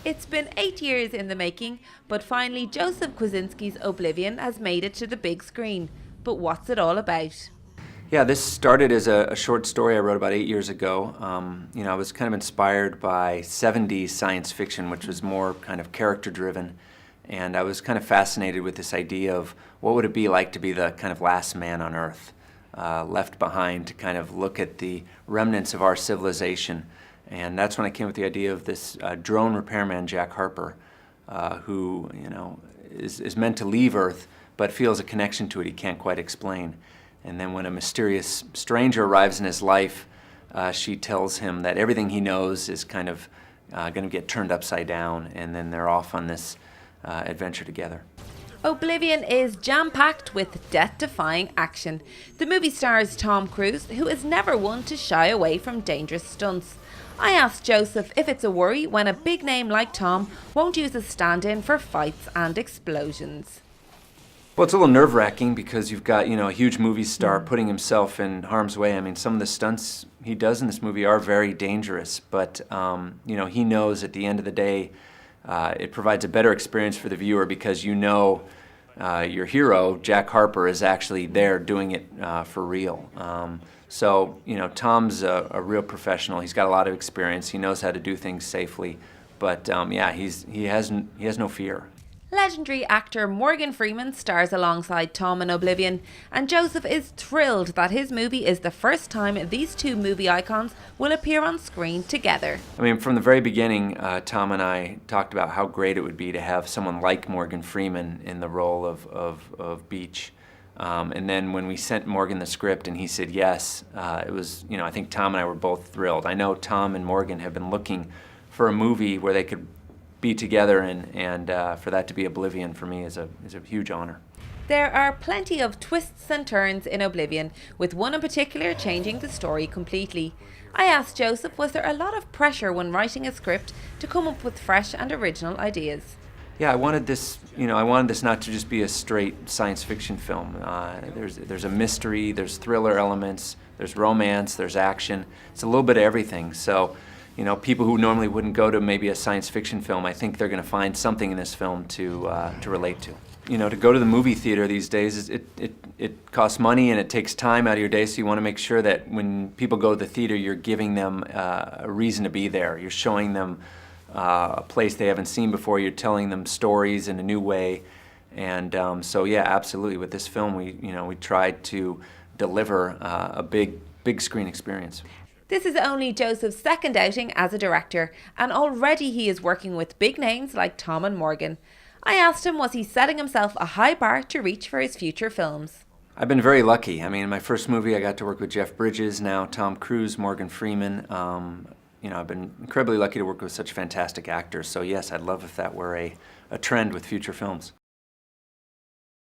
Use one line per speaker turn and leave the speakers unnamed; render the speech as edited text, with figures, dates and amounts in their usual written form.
It's been 8 years in the making, but finally Joseph Kosinski's Oblivion has made it to the big screen. But what's it all about?
Yeah, this started as a short story I wrote about 8 years ago. I was kind of inspired by 70s science fiction, which was more kind of character-driven. And I was kind of fascinated with this idea of what would it be like to be the kind of last man on Earth, left behind to kind of look at the remnants of our civilization. And that's when I came with the idea of this drone repairman, Jack Harper, who is meant to leave Earth, but feels a connection to it he can't quite explain. And then when a mysterious stranger arrives in his life, she tells him that everything he knows is kind of going to get turned upside down, and then they're off on this adventure together.
Oblivion is jam-packed with death-defying action. The movie stars Tom Cruise, who is never one to shy away from dangerous stunts. I asked Joseph if it's a worry when a big name like Tom won't use a stand-in for fights and explosions.
Well, it's a little nerve-wracking because you've got, a huge movie star putting himself in harm's way. I mean, some of the stunts he does in this movie are very dangerous, but, he knows at the end of the day it provides a better experience for the viewer because your hero, Jack Harper, is actually there doing it for real. Tom's a real professional. He's got a lot of experience. He knows how to do things safely, but he has no fear.
Legendary actor Morgan Freeman stars alongside Tom in Oblivion, and Joseph is thrilled that his movie is the first time these two movie icons will appear on screen together.
I mean, from the very beginning, Tom and I talked about how great it would be to have someone like Morgan Freeman in the role of Beach. And then when we sent Morgan the script and he said yes, it was, I think Tom and I were both thrilled. I know Tom and Morgan have been looking for a movie where they could be together, and for that to be Oblivion for me is a huge honor.
There are plenty of twists and turns in Oblivion, with one in particular changing the story completely. I asked Joseph, was there a lot of pressure when writing a script to come up with fresh and original ideas?
Yeah, I wanted this not to just be a straight science fiction film. There's a mystery, there's thriller elements, there's romance, there's action. It's a little bit of everything. So, people who normally wouldn't go to maybe a science fiction film, I think they're going to find something in this film to relate to. To go to the movie theater these days, it costs money and it takes time out of your day, so you want to make sure that when people go to the theater, you're giving them a reason to be there. You're showing them a place they haven't seen before. You're telling them stories in a new way. And absolutely, with this film, we tried to deliver a big screen experience.
This is only Joseph's second outing as a director, and already he is working with big names like Tom and Morgan. I asked him, was he setting himself a high bar to reach for his future films?
I've been very lucky. I mean, in my first movie, I got to work with Jeff Bridges, now Tom Cruise, Morgan Freeman. I've been incredibly lucky to work with such fantastic actors. So yes, I'd love if that were a trend with future films.